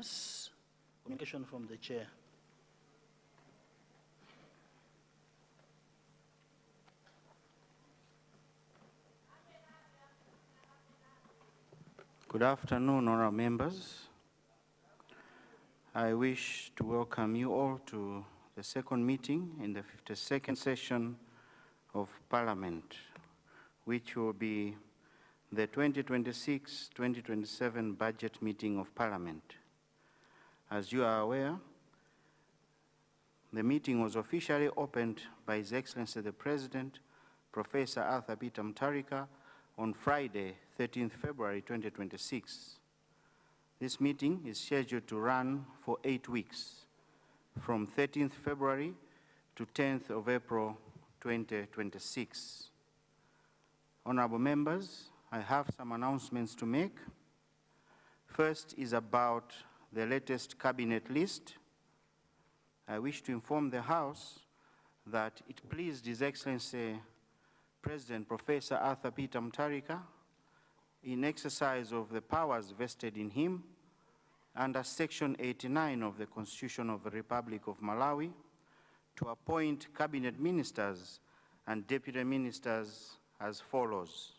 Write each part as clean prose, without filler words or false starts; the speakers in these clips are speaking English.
business. Communication from the chair. Good afternoon, honorable members. I wish to welcome you all to the second meeting in the 52nd session of Parliament, which will be the 2026-2027 budget meeting of Parliament. As you are aware, the meeting was officially opened by His Excellency the President, Professor Arthur Peter Mutharika, on Friday, 13th February 2026. This meeting is scheduled to run for 8 weeks, from 13th February to 10th of April 2026. Honorable members, I have some announcements to make. First is about the latest cabinet list. I wish to inform the House that it pleased His Excellency President Professor Arthur Peter Mutharika, in exercise of the powers vested in him under Section 89 of the Constitution of the Republic of Malawi, to appoint cabinet ministers and deputy ministers as follows.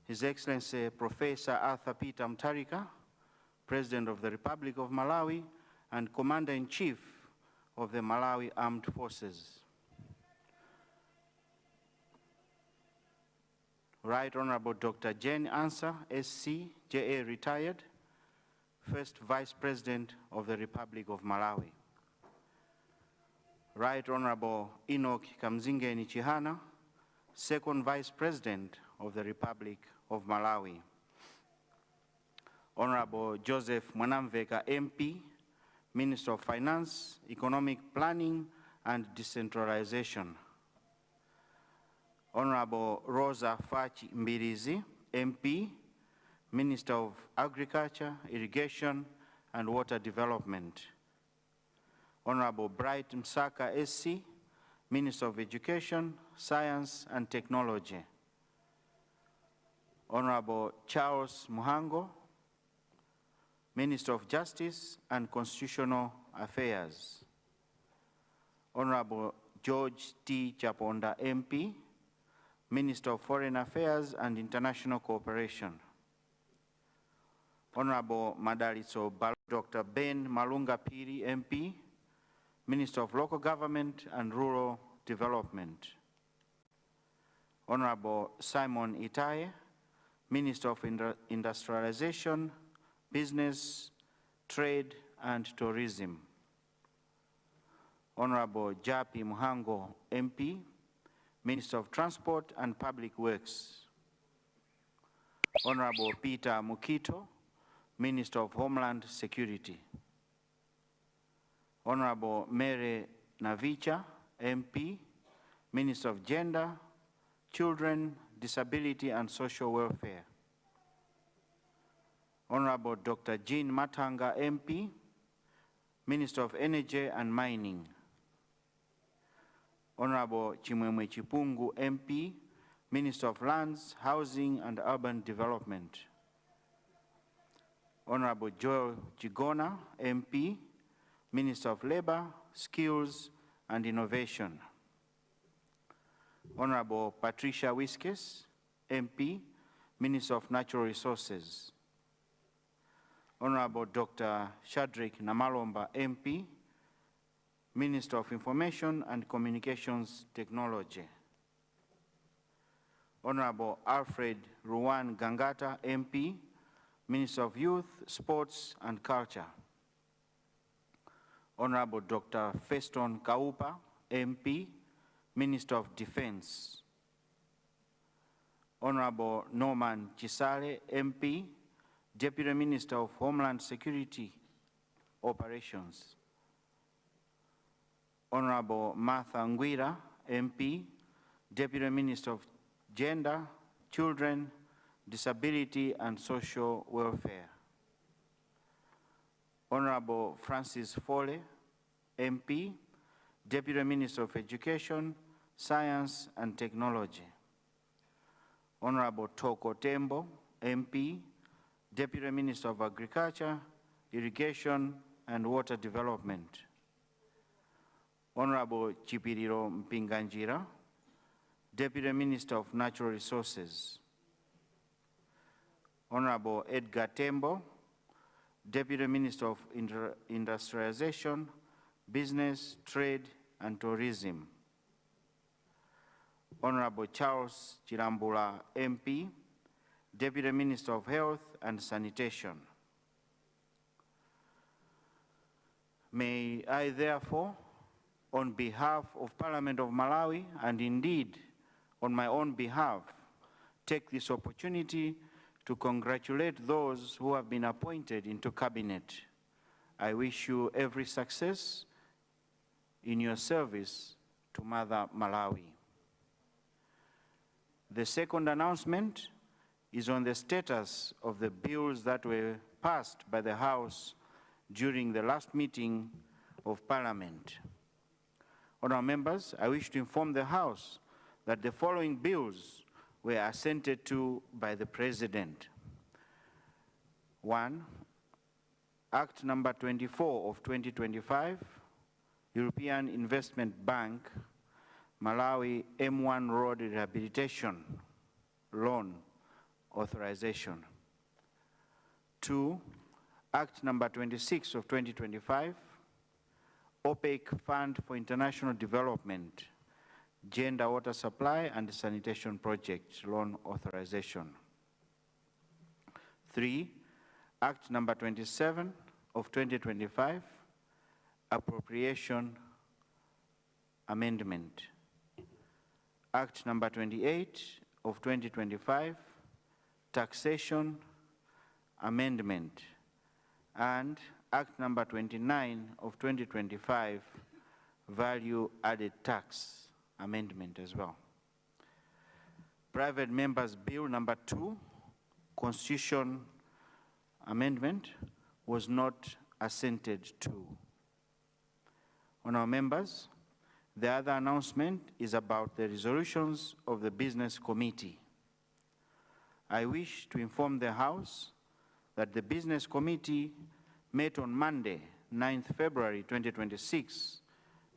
His Excellency Professor Arthur Peter Mutharika, President of the Republic of Malawi and Commander-in-Chief of the Malawi Armed Forces. Right Honorable Dr. Jane Ansah, SC, JA retired, First Vice President of the Republic of Malawi. Right Honorable Enoch Kamzingeni Chihana, Second Vice President of the Republic of Malawi. Honorable Joseph Mwanamveka, MP, Minister of Finance, Economic Planning and Decentralization. Honorable Rosa Fachi Mbirizi, MP, Minister of Agriculture, Irrigation and Water Development. Honorable Bright Msaka, SC, Minister of Education, Science and Technology. Honorable Charles Muhango, Minister of Justice and Constitutional Affairs. Honorable George T. Chaponda, MP, Minister of Foreign Affairs and International Cooperation. Honorable Madalitso Dr. Ben Malunga Piri, MP, Minister of Local Government and Rural Development. Honorable Simon Itaye, Minister of Industrialization, Business, Trade and Tourism. Honorable Japi Muhango, MP, Minister of Transport and Public Works. Honorable Peter Mukito, Minister of Homeland Security. Honorable Mary Navicha, MP, Minister of Gender, Children, Disability and Social Welfare. Honorable Dr. Jean Matanga, MP, Minister of Energy and Mining. Honorable Chimwemwe Chipungu, MP, Minister of Lands, Housing and Urban Development. Honorable Joel Chigona, MP, Minister of Labor, Skills and Innovation. Honorable Patricia Wiskes, MP, Minister of Natural Resources. Honorable Dr. Shadrack Namalomba, MP, Minister of Information and Communications Technology. Honorable Alfred Ruwan Gangata, MP, Minister of Youth, Sports and Culture. Honorable Dr. Feston Kaupa, MP, Minister of Defense. Honorable Norman Chisale, MP, Deputy Minister of Homeland Security Operations. Honorable Martha Ngwira, MP, Deputy Minister of Gender, Children, Disability and Social Welfare. Honorable Francis Foley, MP, Deputy Minister of Education, Science and Technology. Honorable Toko Tembo, MP, Deputy Minister of Agriculture, Irrigation and Water Development. Honorable Chipiriro Mpinganjira, Deputy Minister of Natural Resources. Honorable Edgar Tembo, Deputy Minister of Industrialization, Business, Trade and Tourism. Honorable Charles Chirambula, MP, Deputy Minister of Health and Sanitation. May I therefore, on behalf of Parliament of Malawi, and indeed on my own behalf, take this opportunity to congratulate those who have been appointed into Cabinet. I wish you every success in your service to Mother Malawi. The second announcement is on the status of the bills that were passed by the House during the last meeting of Parliament. Honourable members, I wish to inform the House that the following bills were assented to by the President. 1, Act number 24 of 2025, European Investment Bank, Malawi M1 Road Rehabilitation Loan Authorization. 2, Act number 26 of 2025, OPEC Fund for International Development, Gender Water Supply and Sanitation Project Loan Authorization. 3, Act number 27 of 2025, Appropriation Amendment. Act number 28 of 2025, Taxation Amendment, and Act number 29 of 2025, Value Added Tax Amendment as well. Private Members Bill number 2, Constitution Amendment, was not assented to. Honourable members, the other announcement is about the resolutions of the Business Committee. I wish to inform the House that the Business Committee met on Monday, 9th February 2026,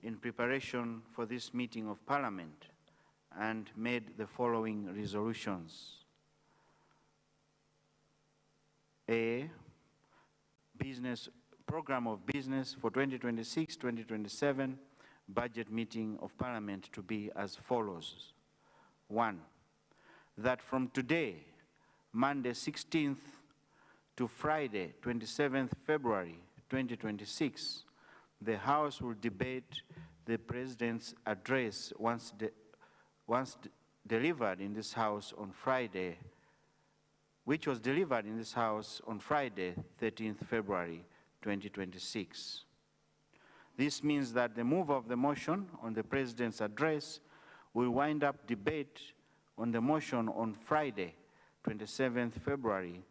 in preparation for this meeting of Parliament, and made the following resolutions. A, Program of Business for 2026-2027, budget meeting of Parliament to be as follows. 1, that from today, Monday 16th to Friday 27th February 2026, the House will debate the President's address once delivered in this House on Friday, which was delivered in this House on Friday 13th February 2026. This means that the move of the motion on the President's address will wind up debate on the motion on Friday, 27th February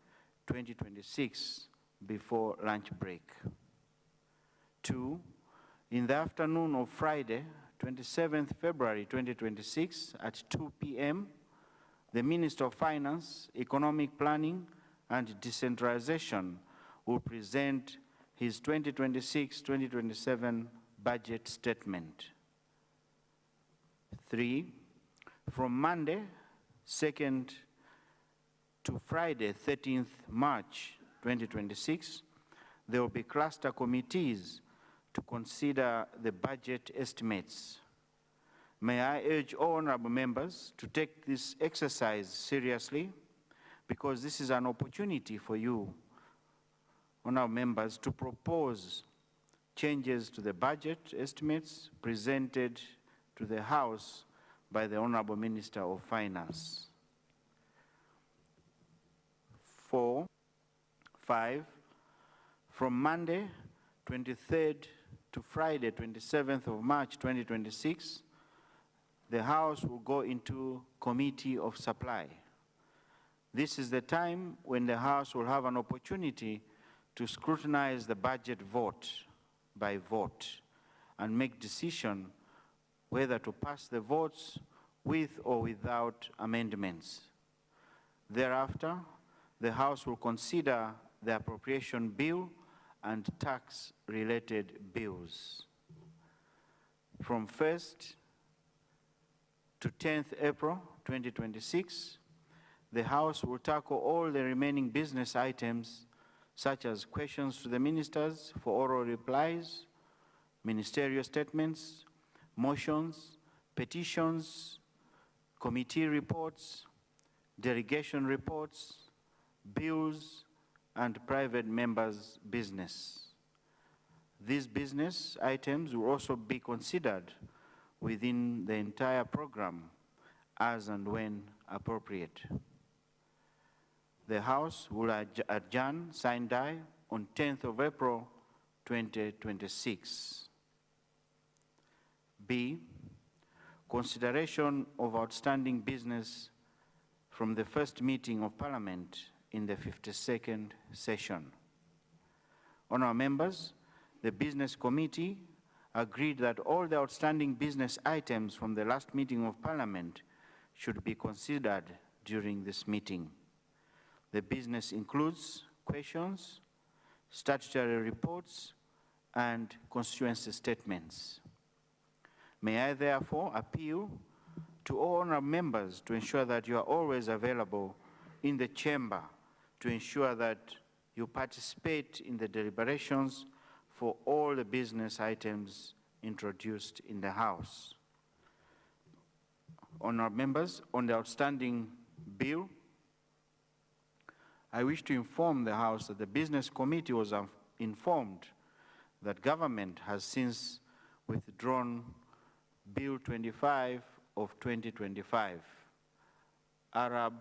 2026, before lunch break. 2, in the afternoon of Friday, 27th February 2026 at 2 p.m., the Minister of Finance, Economic Planning and Decentralization will present his 2026-2027 budget statement. 3, from Monday 2nd to Friday 13th March 2026, there will be cluster committees to consider the budget estimates. May I urge all honorable members to take this exercise seriously, because this is an opportunity for you, honorable members, to propose changes to the budget estimates presented to the House by the Honorable Minister of Finance. 4, 5, from Monday 23rd to Friday 27th of March 2026, the House will go into Committee of Supply. This is the time when the House will have an opportunity to scrutinize the budget vote by vote and make decision whether to pass the votes with or without amendments. Thereafter, the House will consider the appropriation bill and tax-related bills. From 1st to 10th April 2026, the House will tackle all the remaining business items, such as questions to the ministers for oral replies, ministerial statements, motions, petitions, committee reports, delegation reports, bills, and private members' business. These business items will also be considered within the entire program as and when appropriate. The House will adjourn sine die on 10th of April 2026. B, consideration of outstanding business from the first meeting of Parliament in the 52nd session. Honourable members, the Business Committee agreed that all the outstanding business items from the last meeting of Parliament should be considered during this meeting. The business includes questions, statutory reports, and constituency statements. May I therefore appeal to all honourable members to ensure that you are always available in the chamber to ensure that you participate in the deliberations for all the business items introduced in the House. Honourable members, on the outstanding bill, I wish to inform the House that the Business Committee was informed that government has since withdrawn Bill 25 of 2025, Arab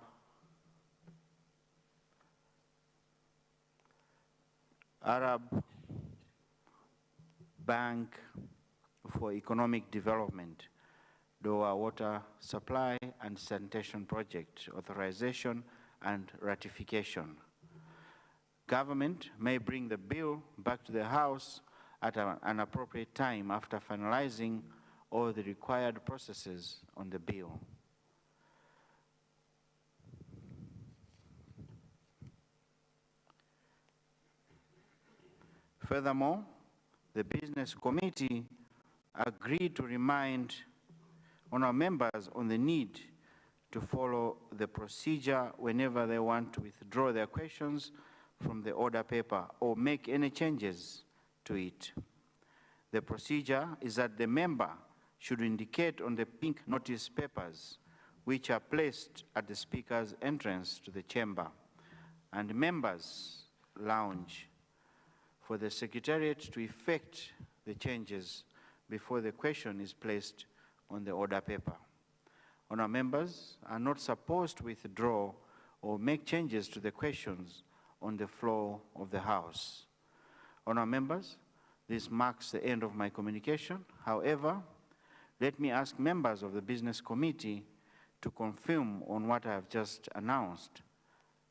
Bank for Economic Development, Doha Water Supply and Sanitation Project, authorization and ratification. Government may bring the bill back to the House at an appropriate time after finalizing all the required processes on the bill. Furthermore, the Business Committee agreed to remind honourable members on the need to follow the procedure whenever they want to withdraw their questions from the order paper or make any changes to it. The procedure is that the member should indicate on the pink notice papers which are placed at the Speaker's entrance to the chamber and members' lounge for the Secretariat to effect the changes before the question is placed on the order paper. Honourable members are not supposed to withdraw or make changes to the questions on the floor of the House. Honourable members, this marks the end of my communication. However, let me ask members of the Business Committee to confirm on what I have just announced,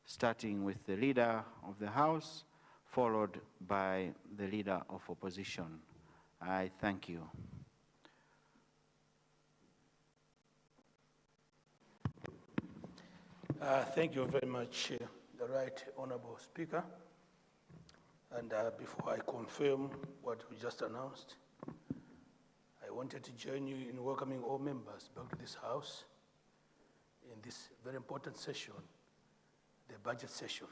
starting with the Leader of the House, followed by the Leader of Opposition. I thank you. Thank you very much, the Right Honourable Speaker. And before I confirm what we just announced, I wanted to join you in welcoming all members back to this House in this very important session, the budget session.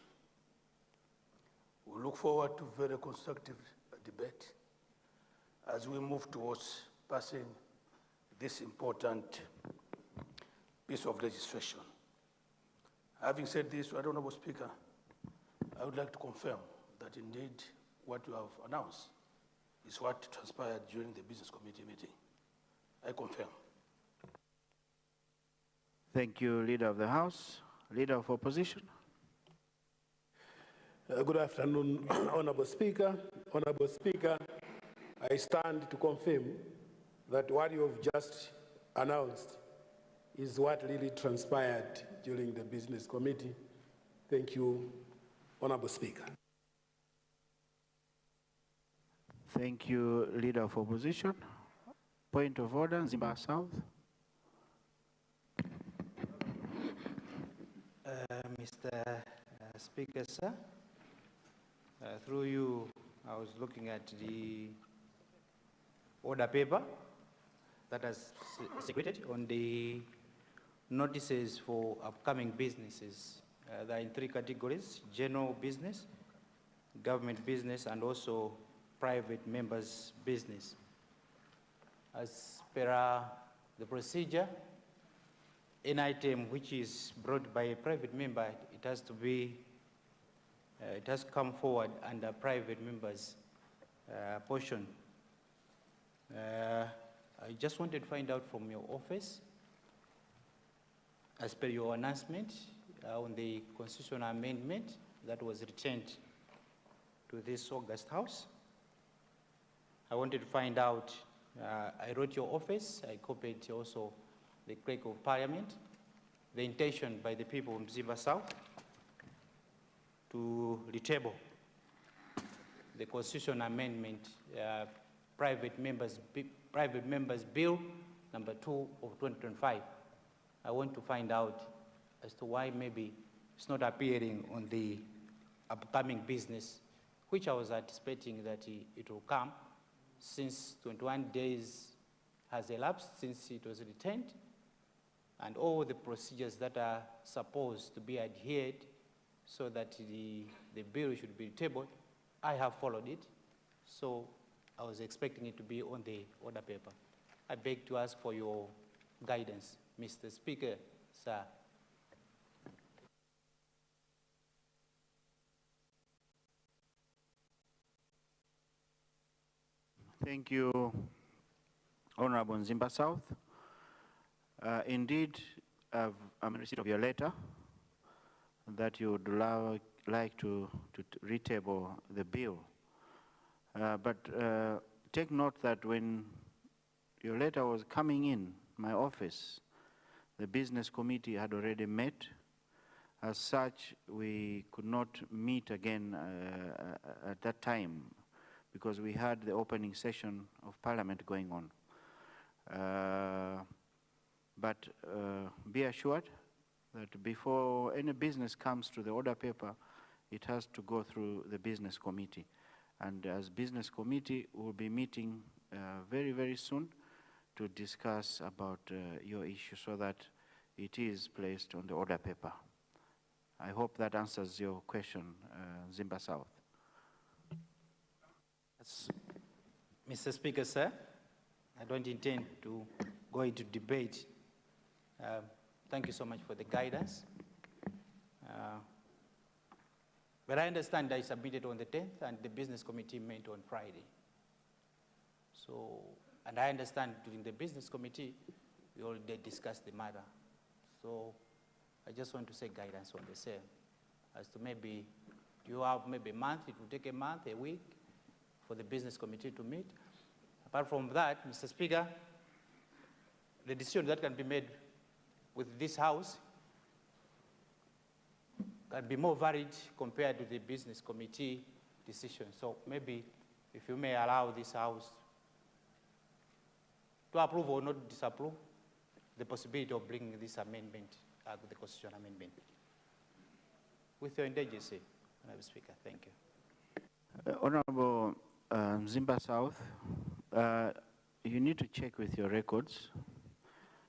We look forward to very constructive debate as we move towards passing this important piece of legislation. Having said this, Right Honourable Speaker, I would like to confirm that indeed what you have announced is what transpired during the Business Committee meeting. I confirm. Thank you, Leader of the House. Leader of Opposition. Good afternoon, Honourable Speaker. Honourable Speaker, I stand to confirm that what you have just announced is what really transpired during the Business Committee. Thank you, Honourable Speaker. Thank you, Leader of Opposition. Point of order, Zimba South. Mr. Speaker, sir, through you, I was looking at the order paper that has secreted on the notices for upcoming businesses. They are in three categories: general business, government business, and also private members' business. As per the procedure, any item which is brought by a private member, it has to be, it has to come forward under private members' portion. I just wanted to find out from your office, as per your announcement on the constitutional amendment that was returned to this August House. I wanted to find out, I wrote your office, I copied also the Clerk of Parliament, the intention by the people of Mzimba South to retable the constitutional amendment, Private Members Bill number 2 of 2025. I want to find out as to why maybe it's not appearing on the upcoming business, which I was anticipating that it will come, since 21 days has elapsed since it was returned, and all the procedures that are supposed to be adhered so that the bill should be tabled, I have followed it. So I was expecting it to be on the order paper. I beg to ask for your guidance, Mr. Speaker, sir. Thank you, Honorable Mzimba South. Indeed, I'm in receipt of your letter that you would like to retable the bill. But take note that when your letter was coming in my office, the business committee had already met. As such, we could not meet again at that time because we had the opening session of Parliament going on. But be assured that before any business comes to the order paper, it has to go through the business committee. And as business committee, we'll be meeting very, very soon to discuss about your issue so that it is placed on the order paper. I hope that answers your question, Mzimba South. Mr. Speaker, sir, I don't intend to go into debate. Thank you so much for the guidance. But I understand I submitted on the 10th and the business committee met on Friday. So, and I understand during the business committee, we already discussed the matter. So I just want to say guidance on the same, as to maybe you have maybe a month, it will take a month, a week for the business committee to meet. Apart from that, Mr. Speaker, the decision that can be made with this House can be more varied compared to the business committee decision. So maybe if you may allow this House to approve or not disapprove the possibility of bringing this amendment, the constitutional amendment. With your indulgence, Honorable Speaker, thank you. Honorable Mzimba South, you need to check with your records.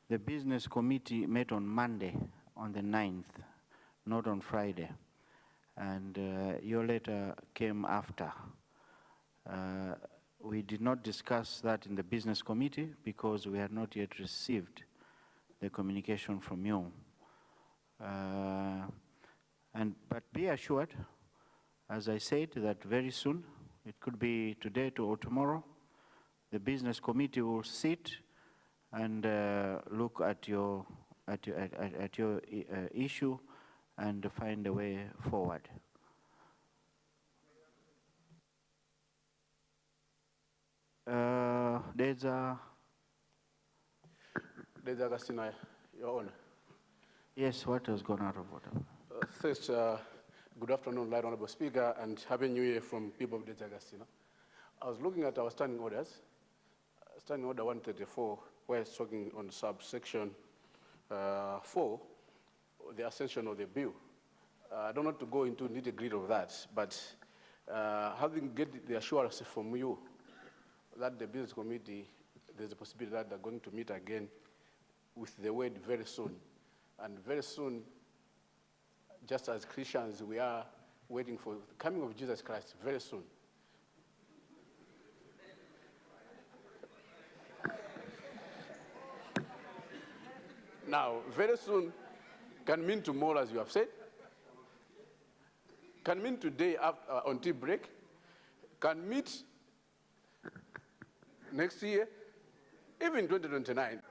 The business committee met on Monday, on the 9th, not on Friday. And your letter came after. We did not discuss that in the business committee because we had not yet received the communication from you. But be assured, as I said, that very soon, it could be today or tomorrow, the business committee will sit and look at your issue and find a way forward. There's Agustina, Your Honor. Yes, what has gone out of order? First, good afternoon, Right Honorable Speaker, and Happy New Year from people of Deja Agustina. I was looking at our standing orders. Standing Order 134, where it's talking on subsection 4, the ascension of the bill. I don't want to go into nitty-gritty of that, but having get the assurance from you that the business committee, there's a possibility that they're going to meet again with the word very soon. And very soon, just as Christians, we are waiting for the coming of Jesus Christ very soon. Now, very soon can mean tomorrow, as you have said, can mean today after, on tea break, can meet next year, even 2029.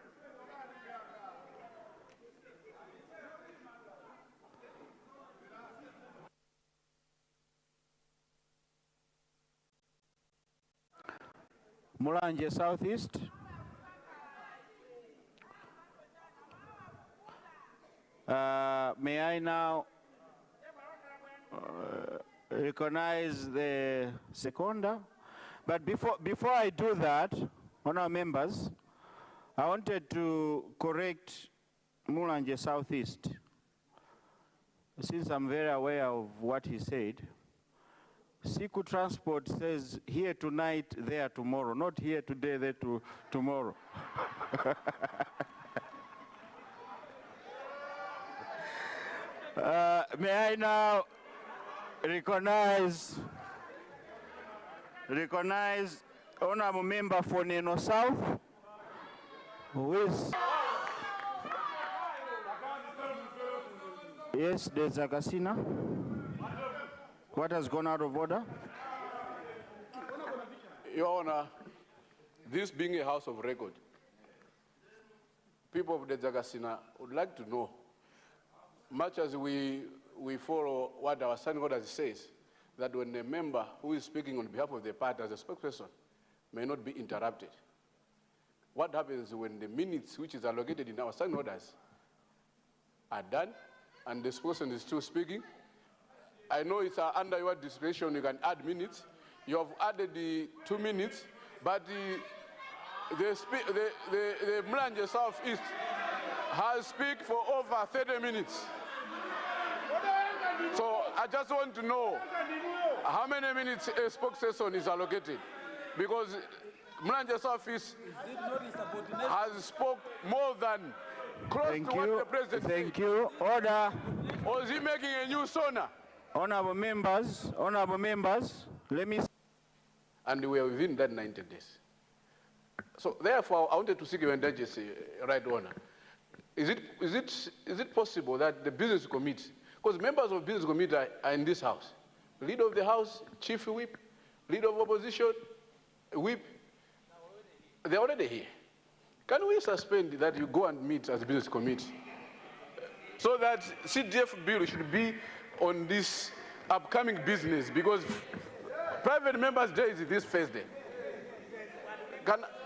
Mulanje Southeast. May I now recognize the seconder? But before I do that, honourable members, I wanted to correct Mulanje Southeast. Since I'm very aware of what he said, Siku Transport says here tonight, there tomorrow, not here today, there tomorrow. May I now recognize Honorable Member for Neno South, who is... Yes, there's Agasina. What has gone out of order? Your Honor, this being a house of record, people of the Zagasina would like to know, much as we follow what our standing order says, that when a member who is speaking on behalf of the party as a spokesperson may not be interrupted. What happens when the minutes which is allocated in our standing orders are done and the spokesperson is still speaking? I know it's under your discretion, you can add minutes. You have added the 2 minutes, but the Mulanje Southeast has speak for over 30 minutes. So I just want to know how many minutes a spokesperson is allocated, because Mulanje Southeast has spoke more than close to what the president said. Thank you. Order. Or is he making a new sauna? Honorable members, let me... And we are within that 90 days. So therefore, I wanted to seek your indulgence, Right Honor. Is it possible that the business committee, because members of business committee are in this house, leader of the house, chief whip, leader of opposition, whip, they're already here. Can we suspend that you go and meet as a business committee so that CDF bill should be on this upcoming business, because private members' day is this Thursday.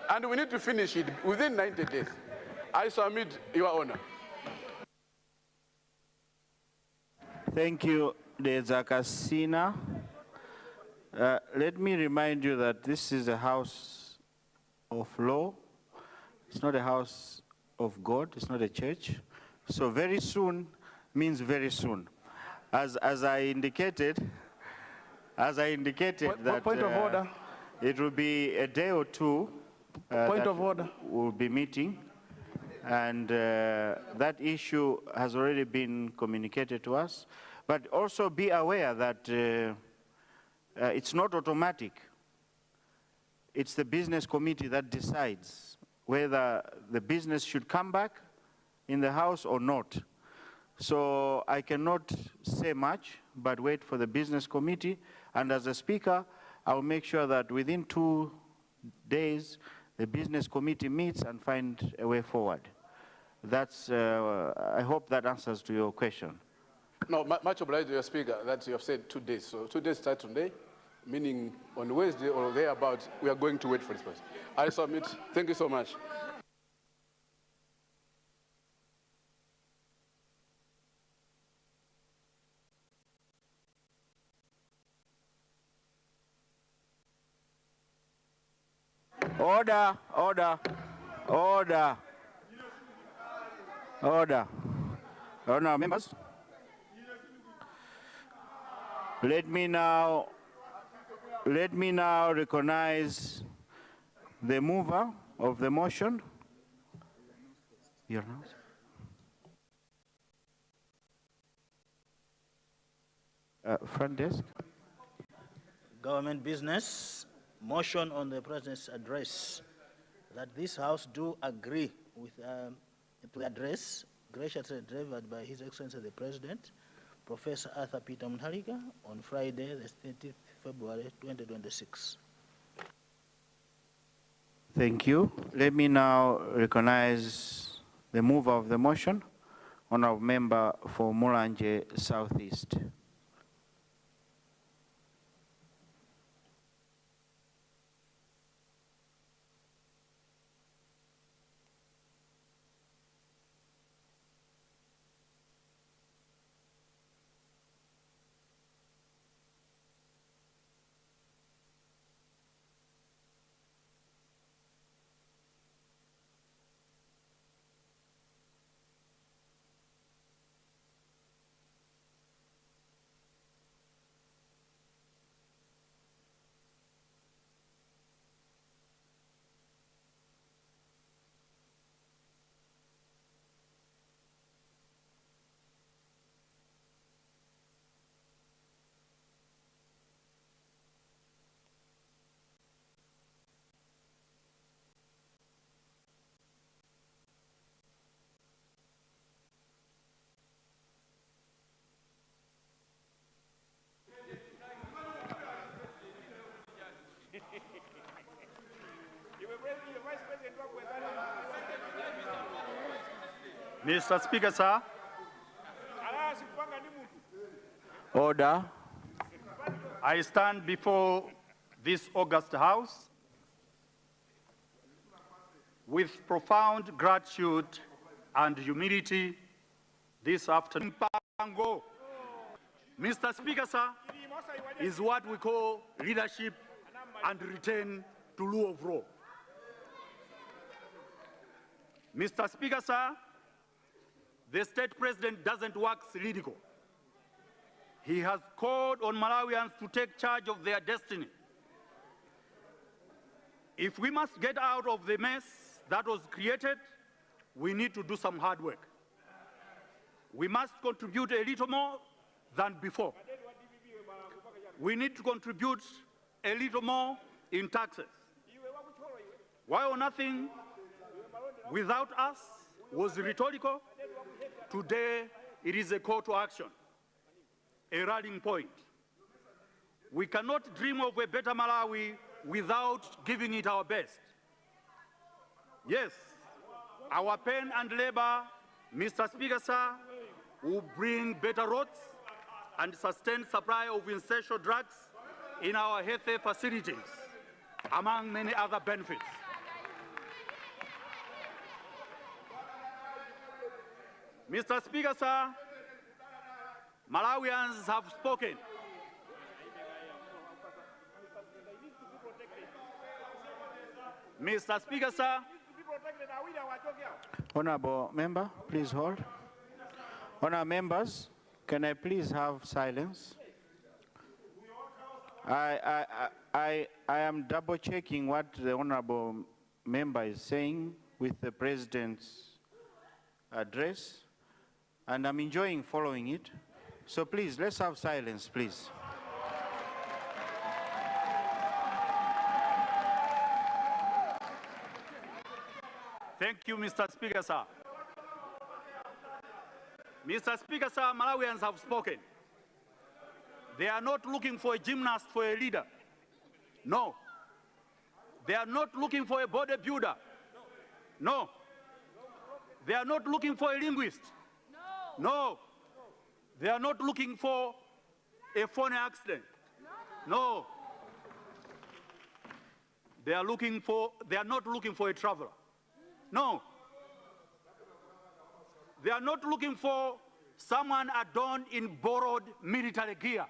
And we need to finish it within 90 days. I submit, Your Honor. Thank you, Dezakasina. Let me remind you that this is a house of law. It's not a house of God. It's not a church. So very soon means very soon. As I indicated that point of order. It will be a day or two. Point of order. We'll be meeting, and that issue has already been communicated to us. But also be aware that it's not automatic. It's the business committee that decides whether the business should come back in the house or not. So I cannot say much, but wait for the business committee. And as a speaker, I'll make sure that within 2 days, the business committee meets and find a way forward. That's, I hope that answers to your question. No, much obliged to your speaker that you have said 2 days. So 2 days start today, meaning on Wednesday or thereabouts, we are going to wait for this person. I submit. Thank you so much. Order. Honourable members, let me now Let me now recognize the mover of the motion. Your announce. Front desk. Government business, motion on the President's address, that this House do agree with the address graciously delivered by His Excellency the President, Professor Arthur Peter Mutharika, on Friday, the 30th February 2026. Thank you. Let me now recognize the mover of the motion, Honorable Member for Mulanje Southeast. Mr. Speaker, sir. Order. I stand before this august House with profound gratitude and humility this afternoon. Mr. Speaker, sir, is what we call leadership and return to rule of law. Mr. Speaker, sir, the state president doesn't wax lyrical. He has called on Malawians to take charge of their destiny. If we must get out of the mess that was created, we need to do some hard work. We must contribute a little more than before. We need to contribute a little more in taxes. While nothing without us was rhetorical, today it is a call to action, a rallying point. We cannot dream of a better Malawi without giving it our best. Yes, our pen and labor, Mr. Speaker, sir, will bring better roads and sustain supply of essential drugs in our health facilities, among many other benefits. Mr. Speaker, sir, Malawians have spoken. Mr. Speaker, sir. Honorable member, please hold. Honorable members, can I please have silence? I am double checking what the honorable member is saying with the president's address, and I'm enjoying following it. So please, let's have silence, please. Thank you, Mr. Speaker, sir. Mr. Speaker, sir, Malawians have spoken. They are not looking for a gymnast, for a leader. No. They are not looking for a bodybuilder. No. They are not looking for a linguist. No. They are not looking for a phone accident. No. They are not looking for a traveler. No. They are not looking for someone adorned in borrowed military gear.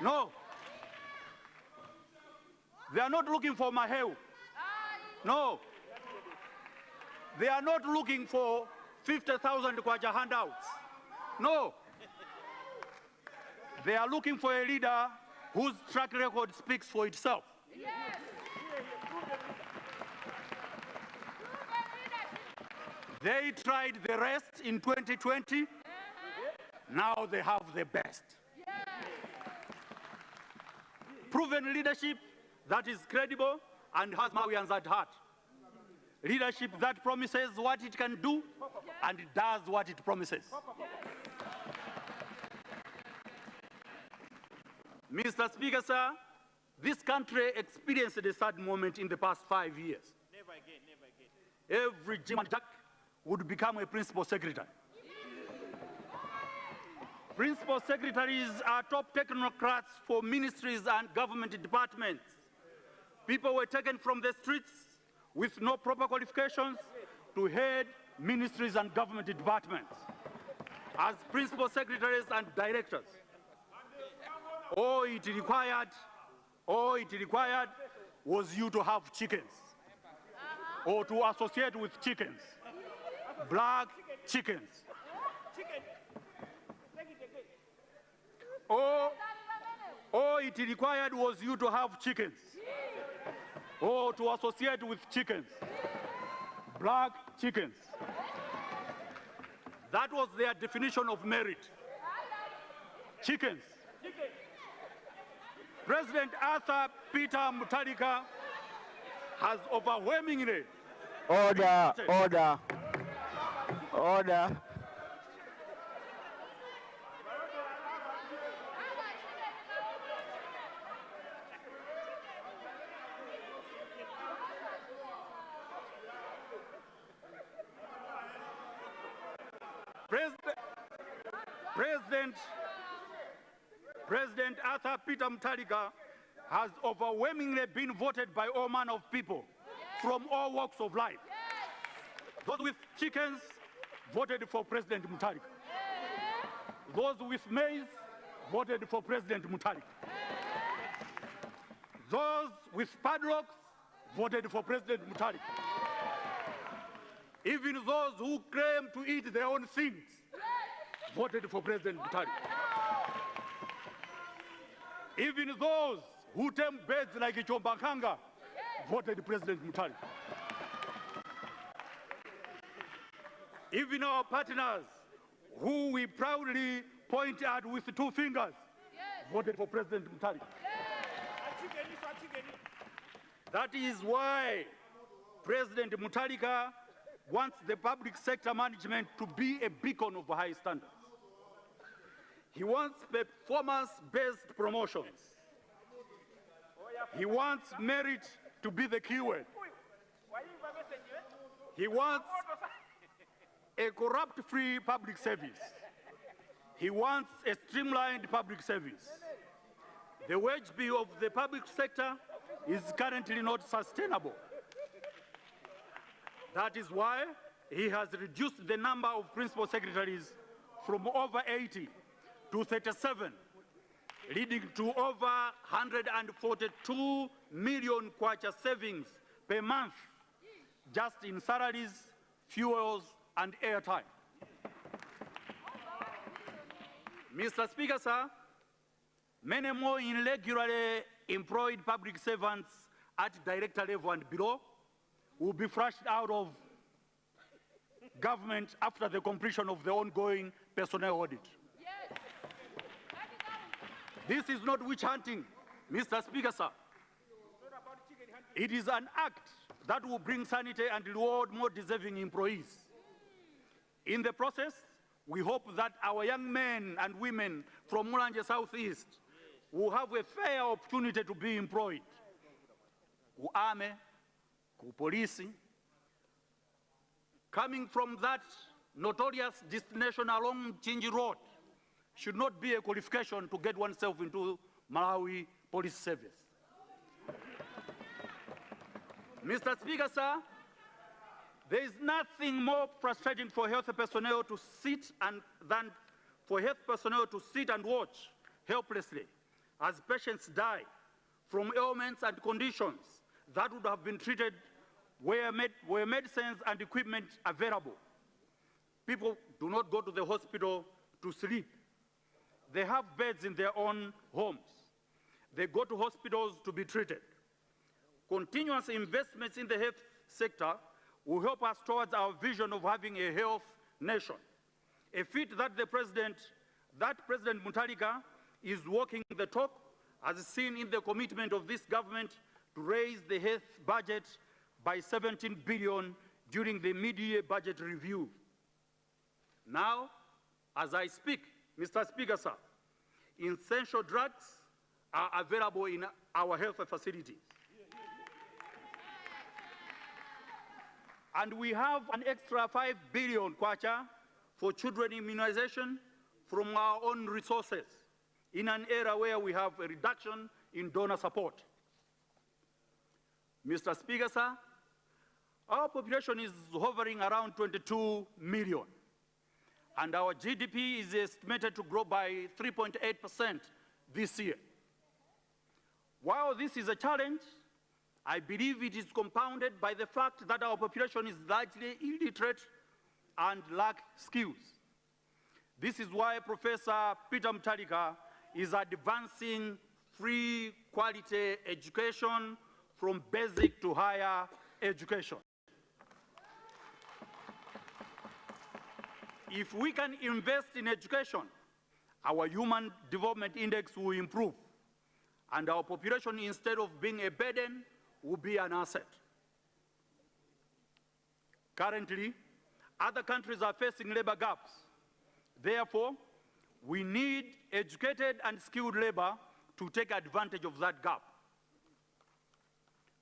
No. They are not looking for Maheu. No. They are not looking for 50,000 kwacha handouts. No. They are looking for a leader whose track record speaks for itself. Yes. They tried the rest in 2020. Now they have the best. Proven leadership that is credible and has Malawians at heart. Leadership that promises what it can do and does what it promises. Mr. Speaker, sir, this country experienced a sad moment in the past 5 years. Never again, never again. Every Jim and Jack would become a principal secretary. Principal secretaries are top technocrats for ministries and government departments. People were taken from the streets with no proper qualifications to head ministries and government departments as principal secretaries and directors. All it required was you to have chickens or to associate with chickens, black chickens. All it required was you to have chickens or to associate with chickens, black chickens. That was their definition of merit. Chickens. President Arthur Peter Mutharika has overwhelmingly... Order, order, order. President Arthur Peter Mutharika has overwhelmingly been voted by all manner of people from all walks of life. Those with chickens voted for President Mutharika. Those with maize voted for President Mutharika. Those with padlocks voted for President Mutharika. Even those who claim to eat their own things voted for President Mutharika. Even those who tame birds like Chombakanga voted President Mutharika. Even our partners, who we proudly point at with 2 fingers, voted for President Mutharika. That is why President Mutharika wants the public sector management to be a beacon of high standards. He wants performance-based promotions. He wants merit to be the keyword. He wants a corrupt-free public service. He wants a streamlined public service. The wage bill of the public sector is currently not sustainable. That is why he has reduced the number of principal secretaries from over 80 to 37, leading to over 142 million kwacha savings per month, just in salaries, fuels, and airtime. Mr. Speaker, sir, many more irregularly employed public servants at director level and below will be flushed out of government after the completion of the ongoing personnel audit. This is not witch hunting, Mr. Speaker, sir. It is an act that will bring sanity and reward more deserving employees. In the process, we hope that our young men and women from Mulanje Southeast will have a fair opportunity to be employed. Ku army, ku police. Coming from that notorious destination along Chinji Road should not be a qualification to get oneself into Malawi Police Service. Mr. Speaker, sir, there is nothing more frustrating for health personnel to sit and watch helplessly as patients die from ailments and conditions that would have been treated where medicines and equipment available. People do not go to the hospital to sleep. They have beds in their own homes. they go to hospitals to be treated. Continuous investments in the health sector will help us towards our vision of having a health nation, a feat that President Mutharika is walking the talk, as seen in the commitment of this government to raise the health budget by 17 billion during the mid-year budget review. Now, as I speak, Mr. Speaker, sir, essential drugs are available in our health facilities. And we have an extra 5 billion kwacha for children immunization from our own resources in an era where we have a reduction in donor support. Mr. Speaker, sir, our population is hovering around 22 million, and our GDP is estimated to grow by 3.8% this year. While this is a challenge, I believe it is compounded by the fact that our population is largely illiterate and lack skills. This is why Professor Peter Mutharika is advancing free quality education from basic to higher education. If we can invest in education, our Human Development Index will improve, and our population, instead of being a burden, will be an asset. Currently, other countries are facing labor gaps. Therefore, we need educated and skilled labor to take advantage of that gap.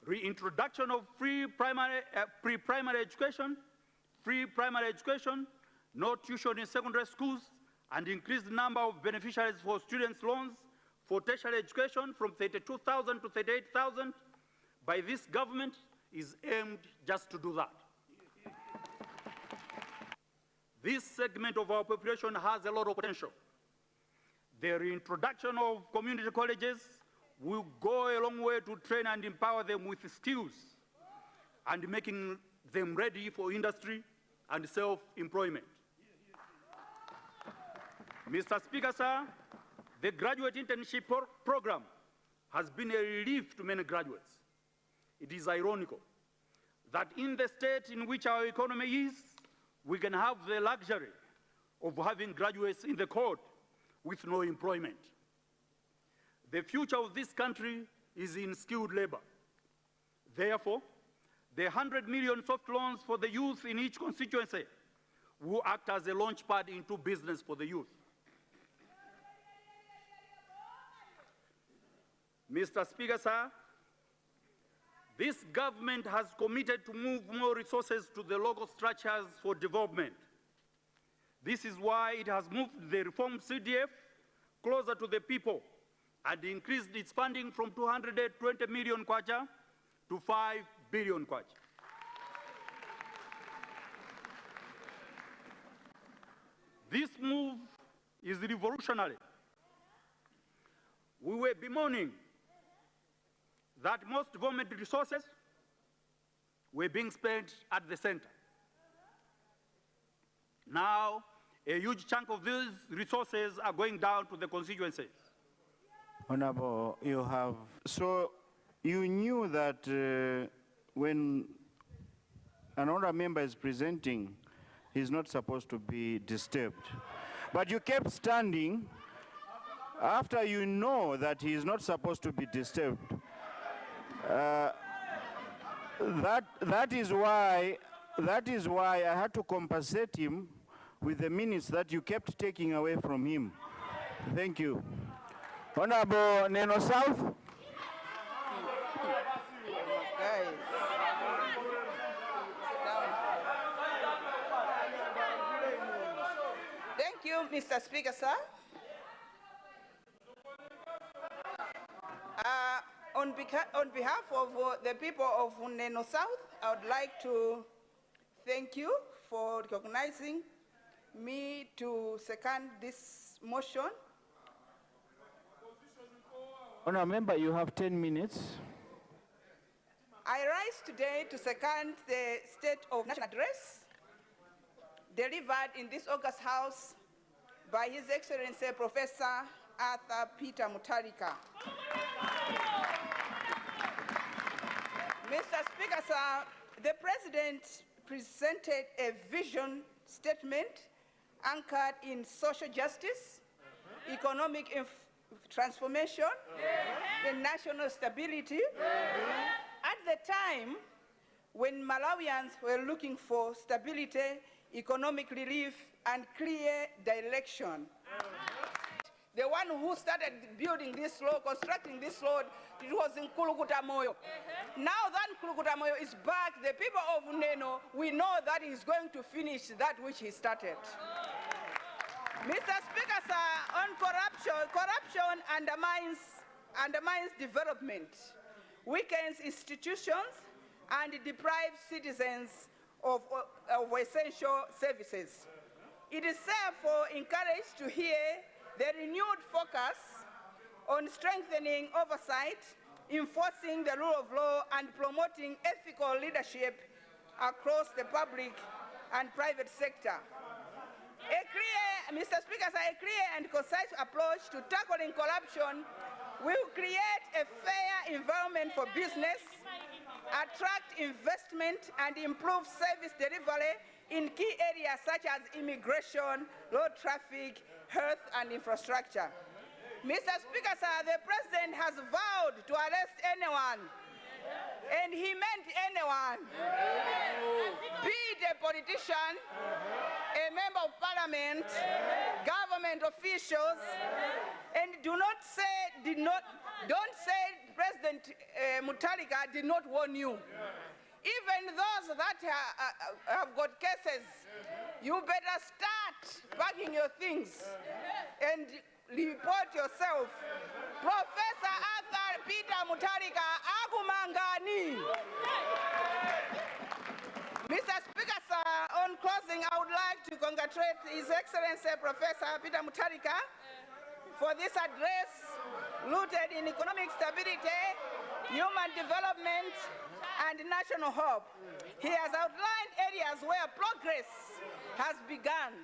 Reintroduction of pre-primary education, no tuition in secondary schools, and increased number of beneficiaries for students' loans for tertiary education from 32,000 to 38,000 by this government is aimed just to do that. This segment of our population has a lot of potential. The reintroduction of community colleges will go a long way to train and empower them with skills and making them ready for industry and self-employment. Mr. Speaker, sir, the graduate internship program has been a relief to many graduates. It is ironical that in the state in which our economy is, we can have the luxury of having graduates in the court with no employment. The future of this country is in skilled labor. Therefore, the 100 million soft loans for the youth in each constituency will act as a launch pad into business for the youth. Mr. Speaker, sir, this government has committed to move more resources to the local structures for development. This is why it has moved the reform CDF closer to the people and increased its funding from 220 million kwacha to 5 billion kwacha. This move is revolutionary. We were bemoaning that most government resources were being spent at the center. Now, a huge chunk of these resources are going down to the constituencies. Honorable, so you knew that when an honorable member is presenting, he's not supposed to be disturbed. But you kept standing after you know that he is not supposed to be disturbed. That is why I had to compensate him with the minutes that you kept taking away from him. Thank you. Honorable Neno South. Guys. Thank you, Mr. Speaker, sir. On behalf of the people of Neno South, I would like to thank you for recognizing me to second this motion. Honourable Member, you have 10 minutes. I rise today to second the State of National Address delivered in this August House by His Excellency Professor Arthur Peter Mutharika. Mr. Speaker, sir, the President presented a vision statement anchored in social justice, economic transformation, and national stability. At the time when Malawians were looking for stability, economic relief, and clear direction. The one who started building this road, constructing this road, it was in Kulukuta Moyo. Now that Kulukuta Moyo is back, the people of Uneno, we know that he's going to finish that which he started. Mr. Speaker, sir, on corruption undermines development, weakens institutions, and deprives citizens of essential services. It is therefore encouraged to hear the renewed focus on strengthening oversight, enforcing the rule of law, and promoting ethical leadership across the public and private sector. Mr. Speaker, a clear and concise approach to tackling corruption will create a fair environment for business, attract investment, and improve service delivery in key areas such as immigration, road traffic, health, and infrastructure. Mr. Speaker, sir, the President has vowed to arrest anyone, and he meant anyone, be it a politician, a member of parliament, government officials, and don't say President Mutharika did not warn you. Even those that have got cases, you better start packing your things and report yourself. Professor Arthur Peter Mutharika Agumangani. Mr. Speaker, sir, on closing, I would like to congratulate His Excellency Professor Peter Mutharika for this address rooted in economic stability, human development, and national hope. He has outlined areas where progress has begun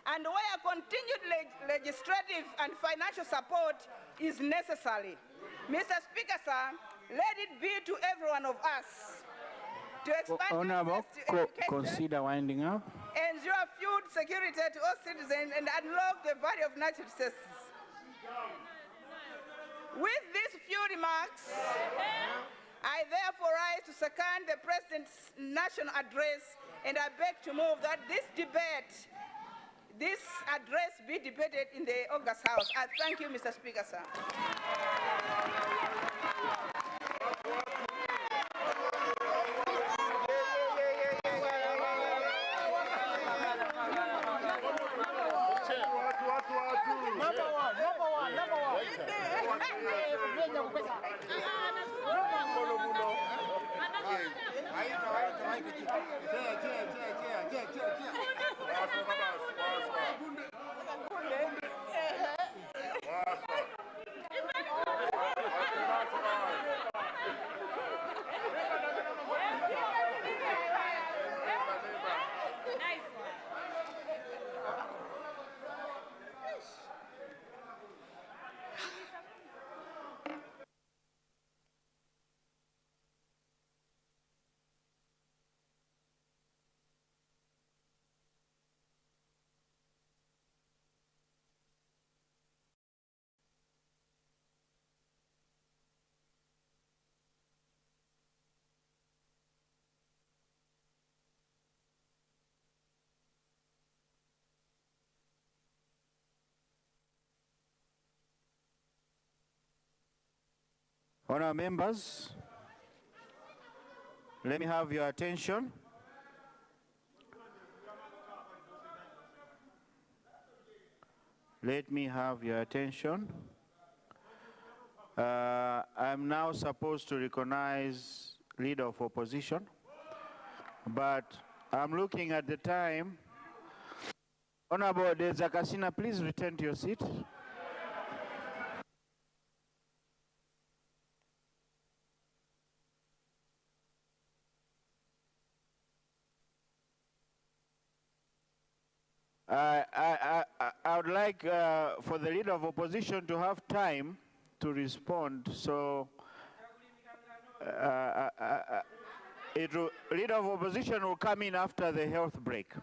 and where continued legislative and financial support is necessary. Mr. Speaker, sir, let it be to every one of us to expand Honorable, consider winding up. Ensure food security to all citizens and unlock the value of natural resources. With these few remarks, I therefore rise to second the President's national address, and I beg to move that this address be debated in the August House. I thank you, Mr. Speaker, sir. Honourable members, let me have your attention. Let me have your attention. I'm now supposed to recognize leader of opposition, but I'm looking at the time. Honourable Zakasina, please return to your seat. I would would like for the Leader of Opposition to have time to respond. So, Leader of Opposition will come in after the health break.